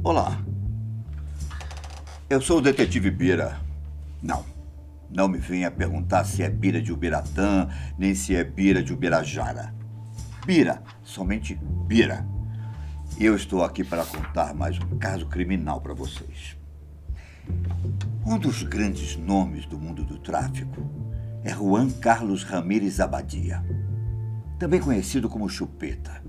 Olá, eu sou o detetive Bira. Não, não me venha perguntar se é Bira de Ubiratã, nem se é Bira de Ubirajara. Bira, somente Bira. E eu estou aqui para contar mais um caso criminal para vocês. Um dos grandes nomes do mundo do tráfico é Juan Carlos Ramírez Abadia, também conhecido como Chupeta.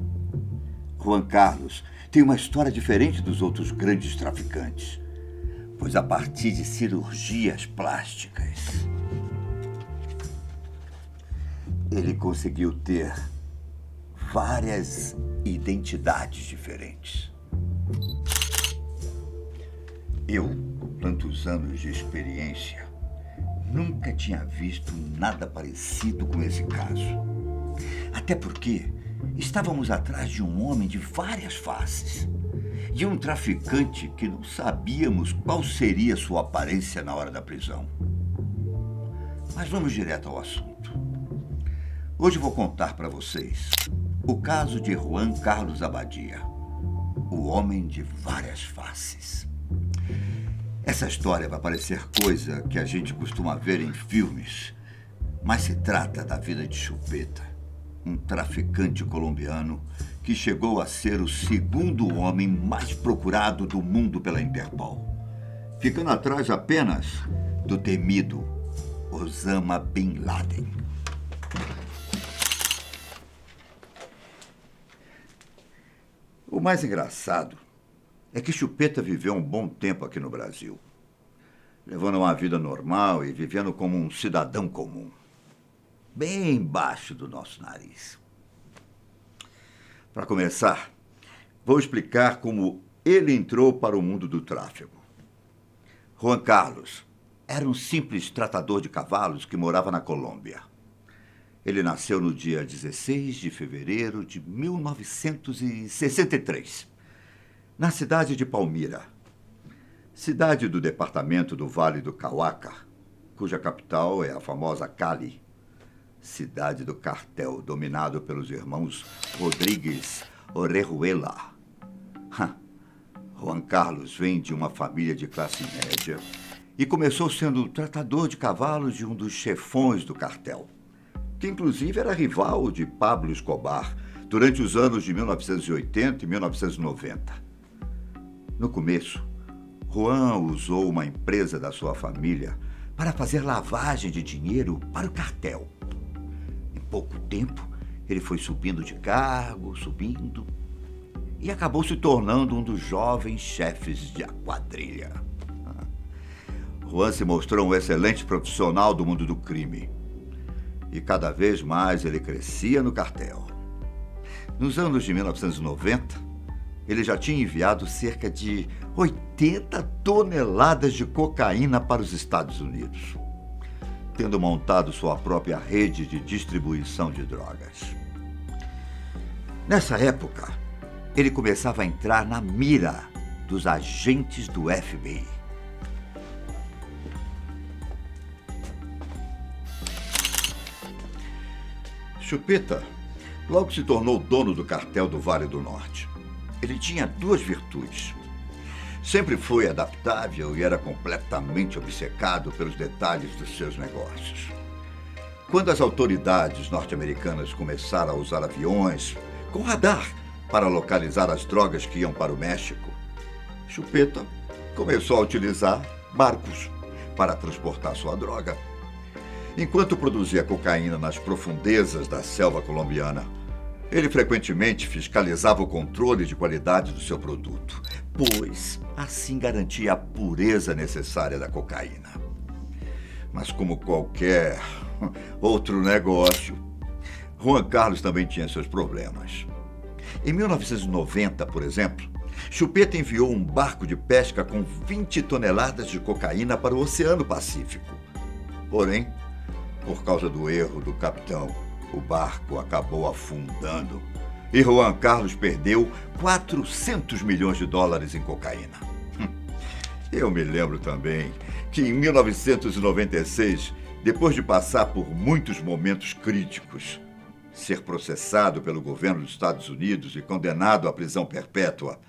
Juan Carlos tem uma história diferente dos outros grandes traficantes, pois a partir de cirurgias plásticas, ele conseguiu ter várias identidades diferentes. Eu, com tantos anos de experiência, nunca tinha visto nada parecido com esse caso. Até porque estávamos atrás de um homem de várias faces e um traficante que não sabíamos qual seria sua aparência na hora da prisão. Mas vamos direto ao assunto. Hoje vou contar para vocês o caso de Juan Carlos Abadia, o homem de várias faces. Essa história vai parecer coisa que a gente costuma ver em filmes, mas se trata da vida de Chupeta, um traficante colombiano que chegou a ser o segundo homem mais procurado do mundo pela Interpol, ficando atrás apenas do temido Osama Bin Laden. O mais engraçado é que Chupeta viveu um bom tempo aqui no Brasil, levando uma vida normal e vivendo como um cidadão comum, bem embaixo do nosso nariz. Para começar, vou explicar como ele entrou para o mundo do tráfico. Juan Carlos era um simples tratador de cavalos que morava na Colômbia. Ele nasceu no dia 16 de fevereiro de 1963, na cidade de Palmira, cidade do departamento do Vale do Cauca, cuja capital é a famosa Cali, cidade do cartel dominado pelos irmãos Rodrigues Orejuela. Juan Carlos vem de uma família de classe média e começou sendo tratador de cavalos de um dos chefões do cartel, que inclusive era rival de Pablo Escobar durante os anos de 1980 e 1990. No começo, Juan usou uma empresa da sua família para fazer lavagem de dinheiro para o cartel. Em pouco tempo, ele foi subindo de cargo, e acabou se tornando um dos jovens chefes da quadrilha. Juan se mostrou um excelente profissional do mundo do crime. E cada vez mais ele crescia no cartel. Nos anos de 1990, ele já tinha enviado cerca de 80 toneladas de cocaína para os Estados Unidos, tendo montado sua própria rede de distribuição de drogas. Nessa época, ele começava a entrar na mira dos agentes do FBI. Chupeta logo se tornou dono do cartel do Vale do Norte. Ele tinha duas virtudes. Sempre foi adaptável e era completamente obcecado pelos detalhes dos seus negócios. Quando as autoridades norte-americanas começaram a usar aviões com radar para localizar as drogas que iam para o México, Chupeta começou a utilizar barcos para transportar sua droga. Enquanto produzia cocaína nas profundezas da selva colombiana, ele frequentemente fiscalizava o controle de qualidade do seu produto, pois assim garantia a pureza necessária da cocaína. Mas como qualquer outro negócio, Juan Carlos também tinha seus problemas. Em 1990, por exemplo, Chupeta enviou um barco de pesca com 20 toneladas de cocaína para o Oceano Pacífico. Porém, por causa do erro do capitão, o barco acabou afundando e Juan Carlos perdeu 400 milhões de dólares em cocaína. Eu me lembro também que em 1996, depois de passar por muitos momentos críticos, ser processado pelo governo dos Estados Unidos e condenado à prisão perpétua,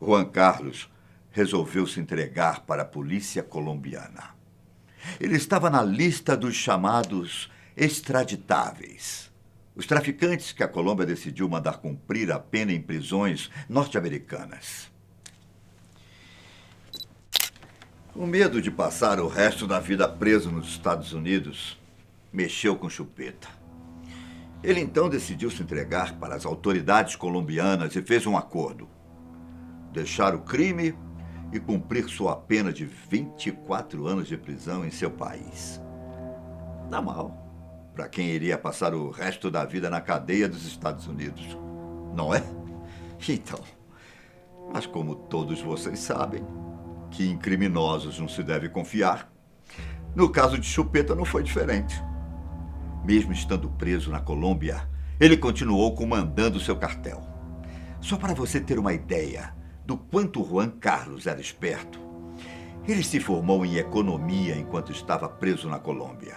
Juan Carlos resolveu se entregar para a polícia colombiana. Ele estava na lista dos chamados extraditáveis, os traficantes que a Colômbia decidiu mandar cumprir a pena em prisões norte-americanas. O medo de passar o resto da vida preso nos Estados Unidos mexeu com Chupeta. Ele então decidiu se entregar para as autoridades colombianas e fez um acordo: deixar o crime e cumprir sua pena de 24 anos de prisão em seu país. Dá mal para quem iria passar o resto da vida na cadeia dos Estados Unidos, não é? Então, mas como todos vocês sabem que em criminosos não se deve confiar, no caso de Chupeta não foi diferente. Mesmo estando preso na Colômbia, ele continuou comandando seu cartel. Só para você ter uma ideia do quanto Juan Carlos era esperto, ele se formou em economia enquanto estava preso na Colômbia.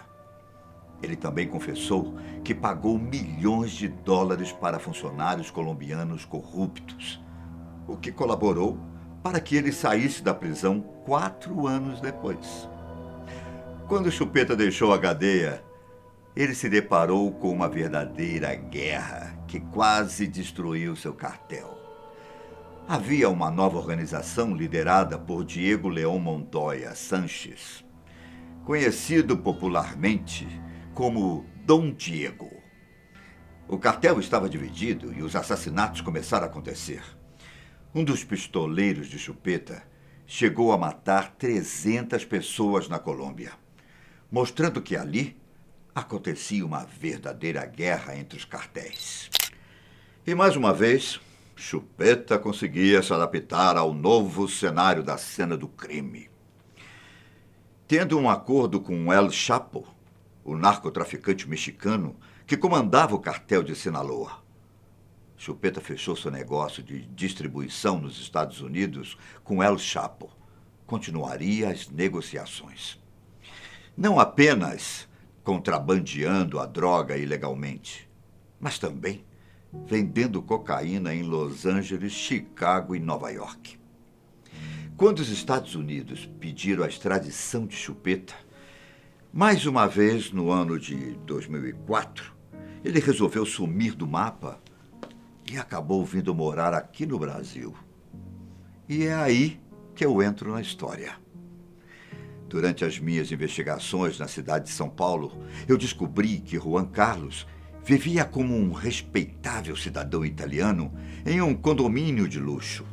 Ele também confessou que pagou milhões de dólares para funcionários colombianos corruptos, o que colaborou para que ele saísse da prisão 4 anos depois. Quando Chupeta deixou a cadeia, ele se deparou com uma verdadeira guerra que quase destruiu seu cartel. Havia uma nova organização liderada por Diego León Montoya Sánchez, conhecido popularmente como Dom Diego. O cartel estava dividido e os assassinatos começaram a acontecer. Um dos pistoleiros de Chupeta chegou a matar 300 pessoas na Colômbia, mostrando que ali acontecia uma verdadeira guerra entre os cartéis. E mais uma vez, Chupeta conseguia se adaptar ao novo cenário da cena do crime. Tendo um acordo com El Chapo, o narcotraficante mexicano que comandava o cartel de Sinaloa, Chupeta fechou seu negócio de distribuição nos Estados Unidos com El Chapo. Continuaria as negociações. Não apenas contrabandeando a droga ilegalmente, mas também vendendo cocaína em Los Angeles, Chicago e Nova York. Quando os Estados Unidos pediram a extradição de Chupeta, mais uma vez no ano de 2004, ele resolveu sumir do mapa e acabou vindo morar aqui no Brasil. E é aí que eu entro na história. Durante as minhas investigações na cidade de São Paulo, eu descobri que Juan Carlos vivia como um respeitável cidadão italiano em um condomínio de luxo,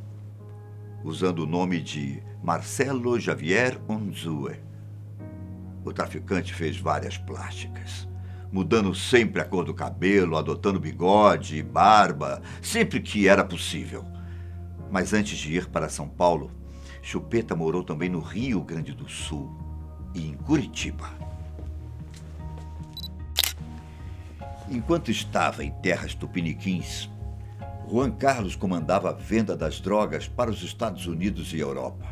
usando o nome de Marcelo Javier Unzue. O traficante fez várias plásticas, mudando sempre a cor do cabelo, adotando bigode e barba, sempre que era possível. Mas antes de ir para São Paulo, Chupeta morou também no Rio Grande do Sul e em Curitiba. Enquanto estava em terras tupiniquins, Juan Carlos comandava a venda das drogas para os Estados Unidos e Europa.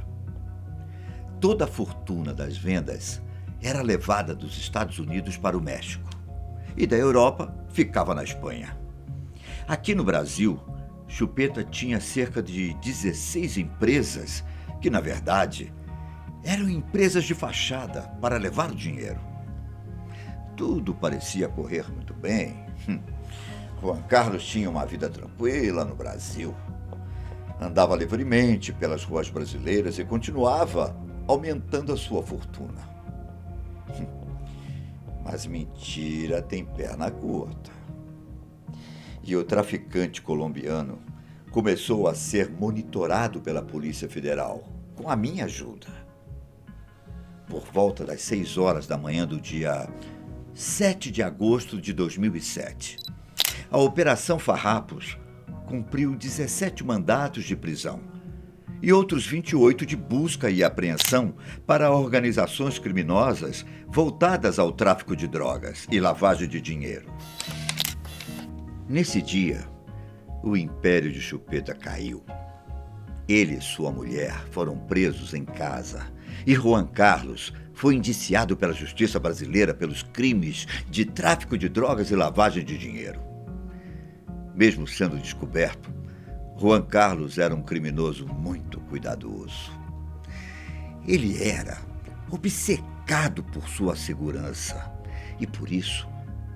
Toda a fortuna das vendas era levada dos Estados Unidos para o México e da Europa ficava na Espanha. Aqui no Brasil, Chupeta tinha cerca de 16 empresas que, na verdade, eram empresas de fachada para levar o dinheiro. Tudo parecia correr muito bem. Juan Carlos tinha uma vida tranquila no Brasil. Andava livremente pelas ruas brasileiras e continuava aumentando a sua fortuna. Mas mentira tem perna curta. E o traficante colombiano começou a ser monitorado pela Polícia Federal, com a minha ajuda. Por volta das 6 horas da manhã do dia 7 de agosto de 2007, a Operação Farrapos cumpriu 17 mandatos de prisão e outros 28 de busca e apreensão para organizações criminosas voltadas ao tráfico de drogas e lavagem de dinheiro. Nesse dia, o império de Chupeta caiu. Ele e sua mulher foram presos em casa e Juan Carlos foi indiciado pela justiça brasileira pelos crimes de tráfico de drogas e lavagem de dinheiro. Mesmo sendo descoberto, Juan Carlos era um criminoso muito cuidadoso. Ele era obcecado por sua segurança e, por isso,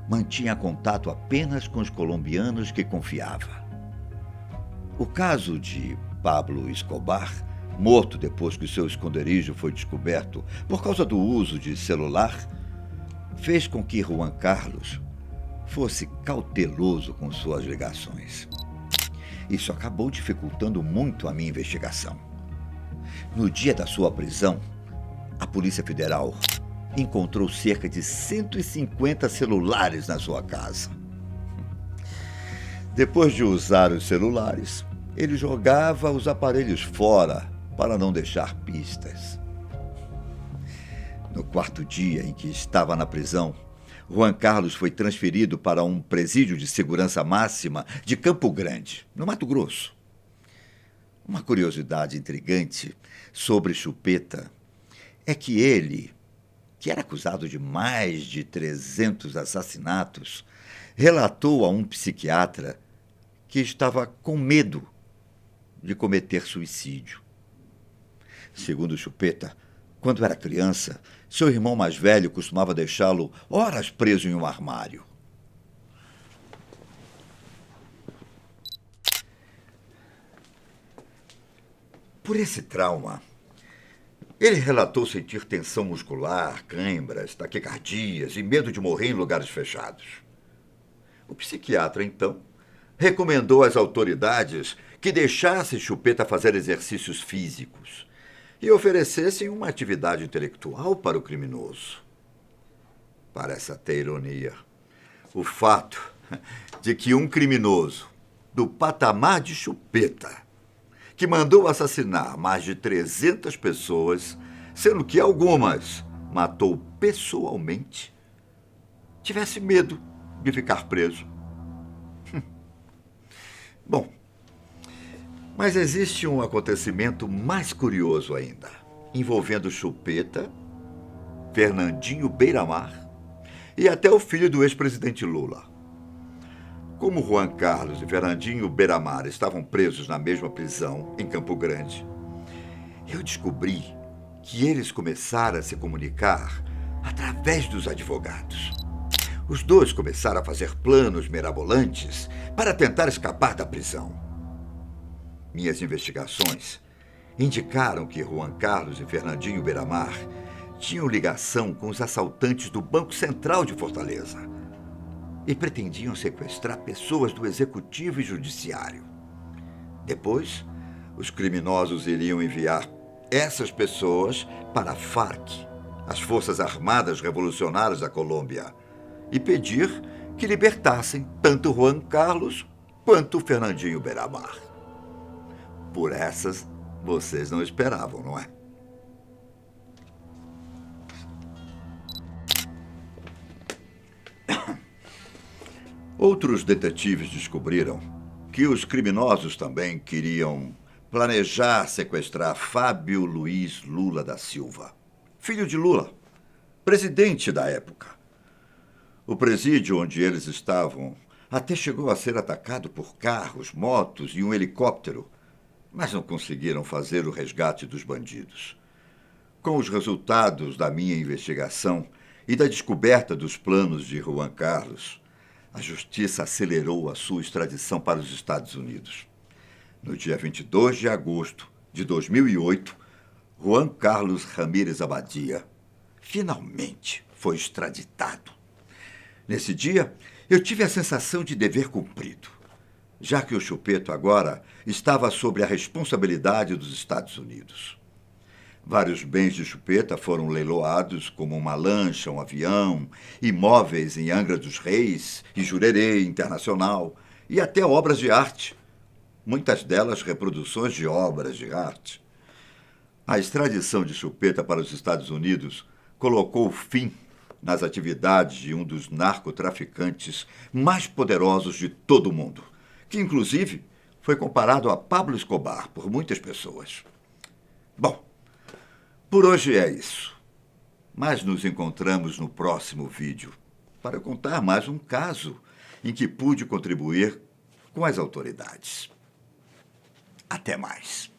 mantinha contato apenas com os colombianos que confiava. O caso de Pablo Escobar, morto depois que seu esconderijo foi descoberto por causa do uso de celular, fez com que Juan Carlos fosse cauteloso com suas ligações. Isso acabou dificultando muito a minha investigação. No dia da sua prisão, a Polícia Federal encontrou cerca de 150 celulares na sua casa. Depois de usar os celulares, ele jogava os aparelhos fora para não deixar pistas. No quarto dia em que estava na prisão, Juan Carlos foi transferido para um presídio de segurança máxima de Campo Grande, no Mato Grosso. Uma curiosidade intrigante sobre Chupeta é que ele, que era acusado de mais de 300 assassinatos, relatou a um psiquiatra que estava com medo de cometer suicídio. Segundo Chupeta, quando era criança, seu irmão mais velho costumava deixá-lo horas preso em um armário. Por esse trauma, ele relatou sentir tensão muscular, câimbras, taquicardias e medo de morrer em lugares fechados. O psiquiatra, então, recomendou às autoridades que deixassem Chupeta fazer exercícios físicos e oferecessem uma atividade intelectual para o criminoso. Parece até ironia o fato de que um criminoso do patamar de Chupeta, que mandou assassinar mais de 300 pessoas, sendo que algumas matou pessoalmente, tivesse medo de ficar preso. Bom, mas existe um acontecimento mais curioso ainda, envolvendo Chupeta, Fernandinho Beiramar e até o filho do ex-presidente Lula. Como Juan Carlos e Fernandinho Beiramar estavam presos na mesma prisão, em Campo Grande, eu descobri que eles começaram a se comunicar através dos advogados. Os dois começaram a fazer planos mirabolantes para tentar escapar da prisão. Minhas investigações indicaram que Juan Carlos e Fernandinho Beiramar tinham ligação com os assaltantes do Banco Central de Fortaleza e pretendiam sequestrar pessoas do Executivo e Judiciário. Depois, os criminosos iriam enviar essas pessoas para a FARC, as Forças Armadas Revolucionárias da Colômbia, e pedir que libertassem tanto Juan Carlos quanto Fernandinho Beiramar. Por essas, vocês não esperavam, não é? Outros detetives descobriram que os criminosos também queriam planejar sequestrar Fábio Luiz Lula da Silva, filho de Lula, presidente da época. O presídio onde eles estavam até chegou a ser atacado por carros, motos e um helicóptero, mas não conseguiram fazer o resgate dos bandidos. Com os resultados da minha investigação e da descoberta dos planos de Juan Carlos, a justiça acelerou a sua extradição para os Estados Unidos. No dia 22 de agosto de 2008, Juan Carlos Ramírez Abadia finalmente foi extraditado. Nesse dia, eu tive a sensação de dever cumprido, já que o Chupeta agora estava sob a responsabilidade dos Estados Unidos. Vários bens de Chupeta foram leiloados, como uma lancha, um avião, imóveis em Angra dos Reis e Jurerê Internacional, e até obras de arte, muitas delas reproduções de obras de arte. A extradição de Chupeta para os Estados Unidos colocou fim nas atividades de um dos narcotraficantes mais poderosos de todo o mundo, que, inclusive, foi comparado a Pablo Escobar por muitas pessoas. Bom, por hoje é isso. Mas nos encontramos no próximo vídeo para contar mais um caso em que pude contribuir com as autoridades. Até mais.